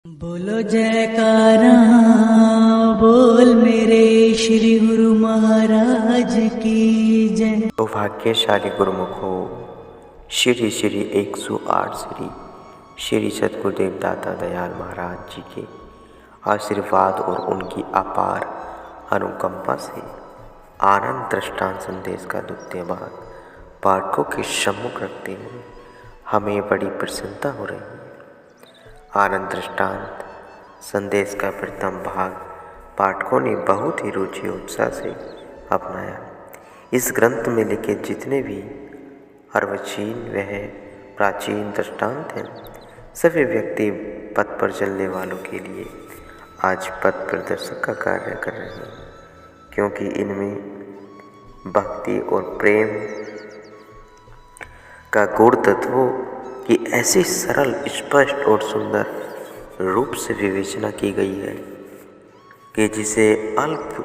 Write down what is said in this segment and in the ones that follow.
बोलो जयकारा, बोल मेरे श्री गुरु महाराज की जय। तो भाग्यशाली गुरुमुखो श्री श्री 108 श्री सद्गुरुदेव दाता दयाल महाराज जी के आशीर्वाद और उनकी अपार अनुकंपा से आनंद दृष्टांत संदेश का द्वितीय भाग पाठकों के सम्मुख रखते हुए हमें बड़ी प्रसन्नता हो रही है। आनंद दृष्टांत संदेश का प्रथम भाग पाठकों ने बहुत ही रुचि उत्साह से अपनाया। इस ग्रंथ में लिखे जितने भी अर्वाचीन वह प्राचीन दृष्टांत हैं, सभी व्यक्ति पथ पर चलने वालों के लिए आज पथ प्रदर्शक का कार्य कर रहे हैं, क्योंकि इनमें भक्ति और प्रेम का गुण तत्वों की ऐसी सरल, स्पष्ट और सुंदर रूप से विवेचना की गई है कि जिसे अल्प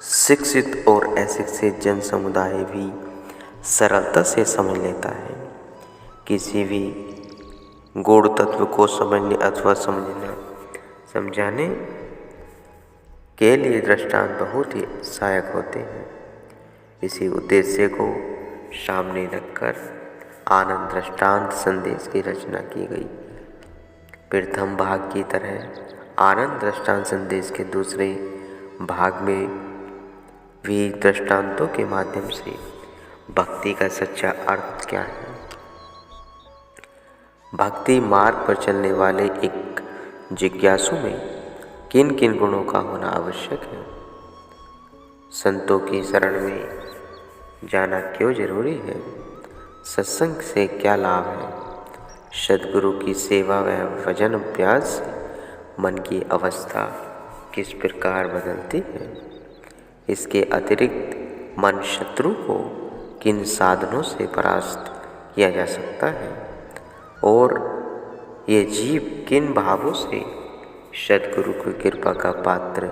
शिक्षित और अशिक्षित जन समुदाय भी सरलता से समझ लेता है। किसी भी गूढ़ तत्व को समझने अथवा समझाने के लिए दृष्टांत बहुत ही सहायक होते हैं। इसी उद्देश्य को सामने रखकर आनंद दृष्टांत संदेश की रचना की गई। प्रथम भाग की तरह आनंद दृष्टांत संदेश के दूसरे भाग में भी दृष्टांतों के माध्यम से भक्ति का सच्चा अर्थ क्या है, भक्ति मार्ग पर चलने वाले एक जिज्ञासु में किन किन गुणों का होना आवश्यक है, संतों की शरण में जाना क्यों जरूरी है, सत्संग से क्या लाभ है, सद्गुरु की सेवा व भजन अभ्यास से मन की अवस्था किस प्रकार बदलती है, इसके अतिरिक्त मन शत्रु को किन साधनों से परास्त किया जा सकता है और ये जीव किन भावों से सद्गुरु की कृपा का पात्र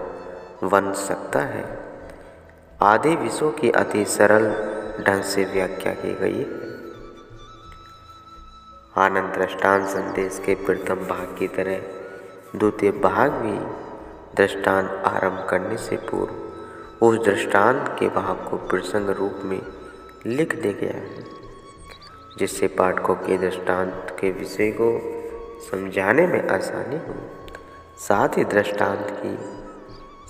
बन सकता है, आदि विषयों की अति सरल ढंग से व्याख्या की गई है। आनंद दृष्टांत संदेश के प्रथम भाग की तरह द्वितीय भाग भी दृष्टांत आरंभ करने से पूर्व उस दृष्टांत के भाव को प्रसंग रूप में लिख दिया गया है, जिससे पाठकों के दृष्टांत के विषय को समझाने में आसानी हो। साथ ही दृष्टांत की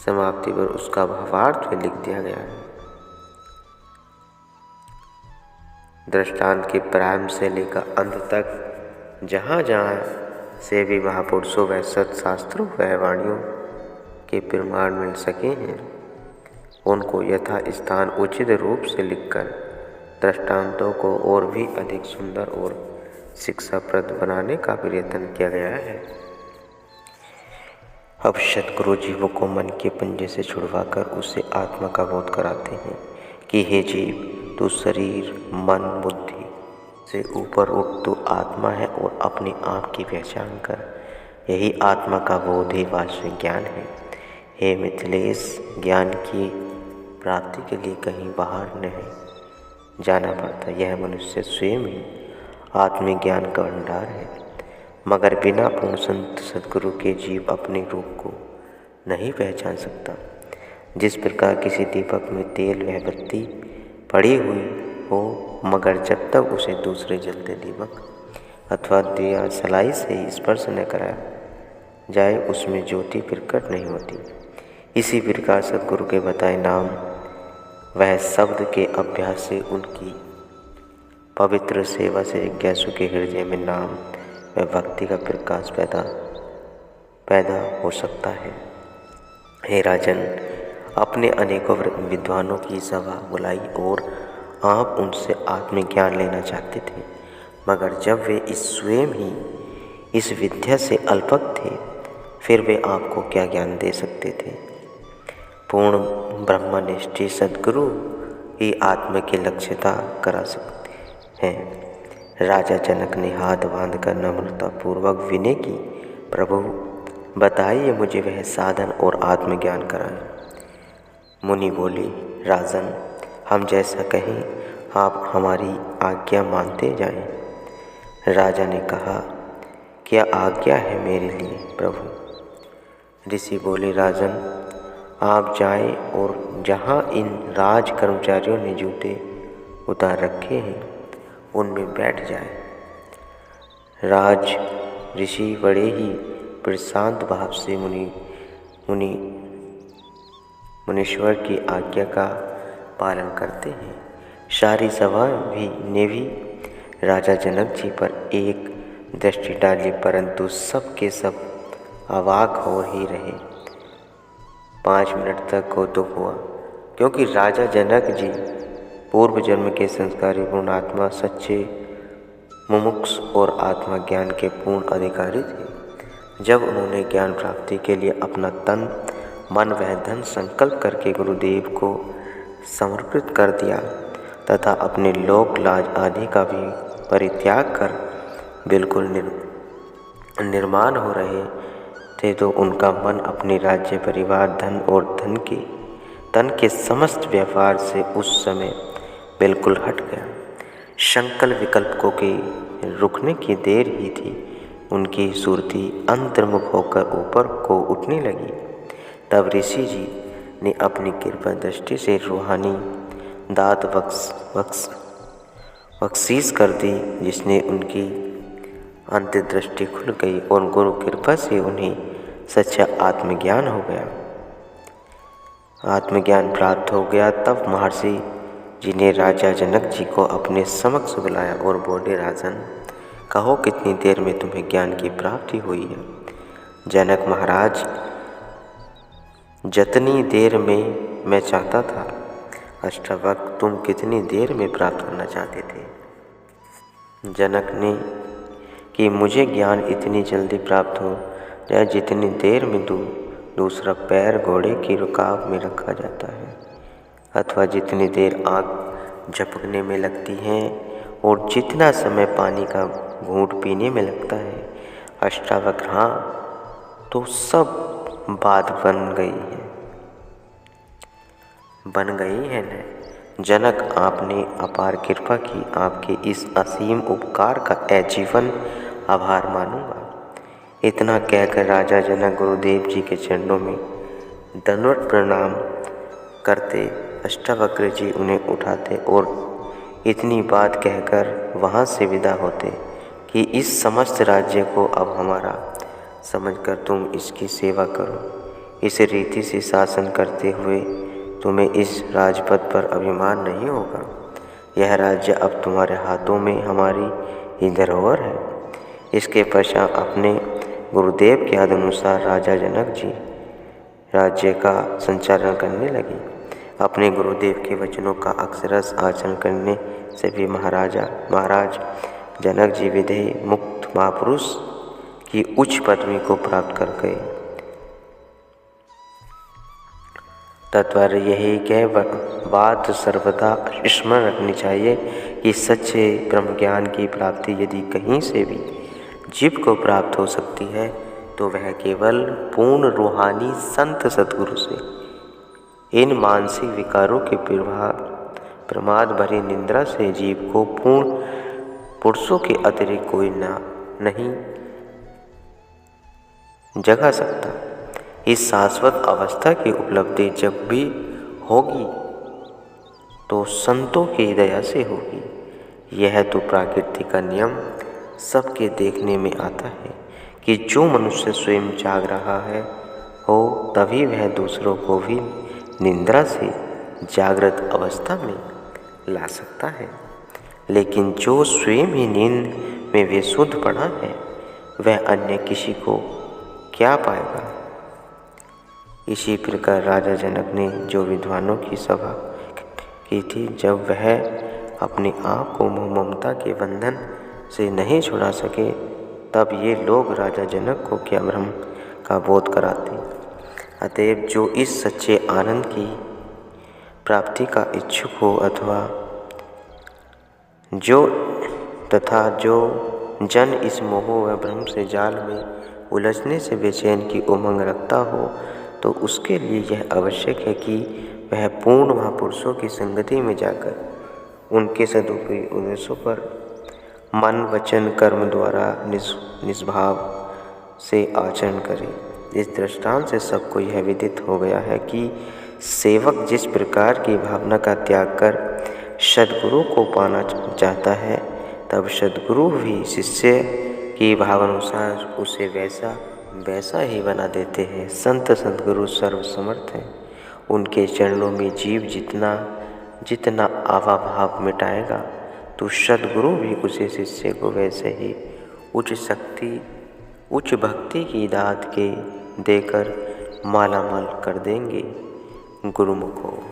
समाप्ति पर उसका भावार्थ भी लिख दिया गया है। दृष्टांत के प्रारंभ से लेकर अंत तक जहाँ जहाँ से भी महापुरुषों व सत्शास्त्रों व वाणियों के प्रमाण मिल सके हैं, उनको यथा स्थान उचित रूप से लिखकर दृष्टांतों को और भी अधिक सुंदर और शिक्षाप्रद बनाने का प्रयत्न किया गया है। अब सद्गुरु जीवों को मन के पंजे से छुड़वाकर उसे आत्मा का बोध कराते हैं कि हे जीव, तू शरीर, मन, बुद्धि से ऊपर उठ, तू आत्मा है और अपने आप की पहचान कर। यही आत्मा का बोध ही वास्तविक ज्ञान है। हे मिथिलेश, ज्ञान की प्राप्ति के लिए कहीं बाहर नहीं जाना पड़ता। यह मनुष्य स्वयं ही आत्मिक ज्ञान का भंडार है, मगर बिना पूर्ण संत सद्गुरु के जीव अपने रूप को नहीं पहचान सकता। जिस प्रकार किसी दीपक में तेल व बत्ती पड़ी हुई हो, मगर जब तक उसे दूसरे जलते दीपक अथवा दिया सलाई से स्पर्श न कराया जाए, उसमें ज्योति प्रकट नहीं होती। इसी प्रकार सद्गुरु के बताए नाम वह शब्द के अभ्यास से उनकी पवित्र सेवा से जिज्ञासु के हृदय में नाम व भक्ति का प्रकाश पैदा हो सकता है। हे राजन, अपने अनेकों विद्वानों की सभा बुलाई और आप उनसे आत्मज्ञान लेना चाहते थे, मगर जब वे स्वयं ही इस विद्या से अल्पज्ञ थे, फिर वे आपको क्या ज्ञान दे सकते थे। पूर्ण ब्रह्मनिष्ठ सद्गुरु ही आत्मा की लक्ष्यता करा सकते हैं। राजा जनक ने हाथ बांधकर नम्रतापूर्वक विनय की, प्रभु बताइए मुझे वह साधन और आत्मज्ञान कराएं। मुनि बोले, राजन, हम जैसा कहें आप हमारी आज्ञा मानते जाएं। राजा ने कहा क्या आज्ञा है मेरे लिए प्रभु? ऋषि बोले, राजन आप जाएं और जहाँ इन राज कर्मचारियों ने जूते उतार रखे हैं उनमें बैठ जाए। राज ऋषि बड़े ही प्रशांत भाव से मुनीश्वर की आज्ञा का पालन करते हैं। सारी सभा ने भी राजा जनक जी पर एक दृष्टि डाली, परंतु सब के सब अवाक हो ही रहे। 5 मिनट तक कौतुक हुआ, क्योंकि राजा जनक जी पूर्व जन्म के संस्कारी पूर्ण आत्मा, सच्चे मुमुक्ष और आत्मा ज्ञान के पूर्ण अधिकारी थे। जब उन्होंने ज्ञान प्राप्ति के लिए अपना तन मन व धन संकल्प करके गुरुदेव को समर्पित कर दिया तथा अपने लोक लाज आदि का भी परित्याग कर बिल्कुल निर्माण हो रहे थे, तो उनका मन अपने राज्य, परिवार, धन और तन के समस्त व्यापार से उस समय बिल्कुल हट गया। संकल्प विकल्पों के रुकने की देर ही थी, उनकी सुरती अंतर्मुख होकर ऊपर को उठने लगी। तब ऋषि जी ने अपनी कृपा दृष्टि से रूहानी दात बख्शीश कर दी, जिसने उनकी अंतर्दृष्टि खुल गई और गुरु कृपा से उन्हें सच्चा आत्मज्ञान हो गया। आत्मज्ञान प्राप्त हो गया। तब महर्षि जी ने राजा जनक जी को अपने समक्ष बुलाया और बोले, राजन कहो कितनी देर में तुम्हें ज्ञान की प्राप्ति हुई है? जनक महाराज, जितनी देर में मैं चाहता था। अष्टावक्र, तुम कितनी देर में प्राप्त करना चाहते थे? जनक ने कि मुझे ज्ञान इतनी जल्दी प्राप्त हो जाए जितनी देर में दूसरा पैर घोड़े की रुकाव में रखा जाता है, अथवा जितनी देर आँख झपकने में लगती है और जितना समय पानी का घूंट पीने में लगता है। अष्टावक्र, हाँ, तो सब बात बन गई है न? जनक, आपने अपार कृपा की, आपके इस असीम उपकार का आजीवन आभार मानूंगा। इतना कहकर राजा जनक गुरुदेव जी के चरणों में दंडवत प्रणाम करते। अष्टावक्र जी उन्हें उठाते और इतनी बात कहकर वहाँ से विदा होते कि इस समस्त राज्य को अब हमारा समझकर तुम इसकी सेवा करो। इस रीति से शासन करते हुए तुम्हें इस राजपद पर अभिमान नहीं होगा। यह राज्य अब तुम्हारे हाथों में हमारी ही धरोहर है। इसके पश्चात अपने गुरुदेव के आदेशानुसार राजा जनक जी राज्य का संचालन करने लगे। अपने गुरुदेव के वचनों का अक्षरश आचरण करने से भी महाराज जनक जी विधेय मुक्त महापुरुष की उच्च पदवी को प्राप्त कर गए। तात्पर्य यही कि बात सर्वदा स्मरण रखनी चाहिए कि सच्चे ब्रह्म ज्ञान की प्राप्ति यदि कहीं से भी जीव को प्राप्त हो सकती है तो वह केवल पूर्ण रूहानी संत सद्गुरु से। इन मानसिक विकारों के प्रमाद भरी निंद्रा से जीव को पूर्ण पुरुषों के अतिरिक्त कोई नहीं जगा सकता। इस शाश्वत अवस्था की उपलब्धि जब भी होगी तो संतों की दया से होगी। यह तो प्रकृति का नियम सबके देखने में आता है कि जो मनुष्य स्वयं जाग रहा हो तभी वह दूसरों को भी निंद्रा से जागृत अवस्था में ला सकता है, लेकिन जो स्वयं ही नींद में विशुद्ध पड़ा है वह अन्य किसी को क्या पाएगा। इसी प्रकार राजा जनक ने जो विद्वानों की सभा की थी, जब वह अपने आप को मोह ममता के बंधन से नहीं छुड़ा सके तब ये लोग राजा जनक को क्या ब्रह्म का बोध कराते। अतएव जो इस सच्चे आनंद की प्राप्ति का इच्छुक हो तथा जो जन इस मोह व भ्रम से जाल में उलझने से बेचैन की उमंग रखता हो तो उसके लिए यह आवश्यक है कि वह पूर्ण महापुरुषों की संगति में जाकर उनके सदुपदेशों पर मन वचन कर्म द्वारा निष्भाव से आचरण करे। इस दृष्टांत से सबको यह विदित हो गया है कि सेवक जिस प्रकार की भावना का त्याग कर सद्गुरु को पाना चाहता है, तब सद्गुरु भी शिष्य की भावानुसार उसे वैसा ही बना देते हैं। संत सद्गुरु सर्वसमर्थ हैं। उनके चरणों में जीव जितना आवाभाव मिटाएगा, तो सद्गुरु भी उसे शिष्य को वैसे ही उच्च भक्ति की दात के देकर मालामाल कर देंगे। गुरुमुखो।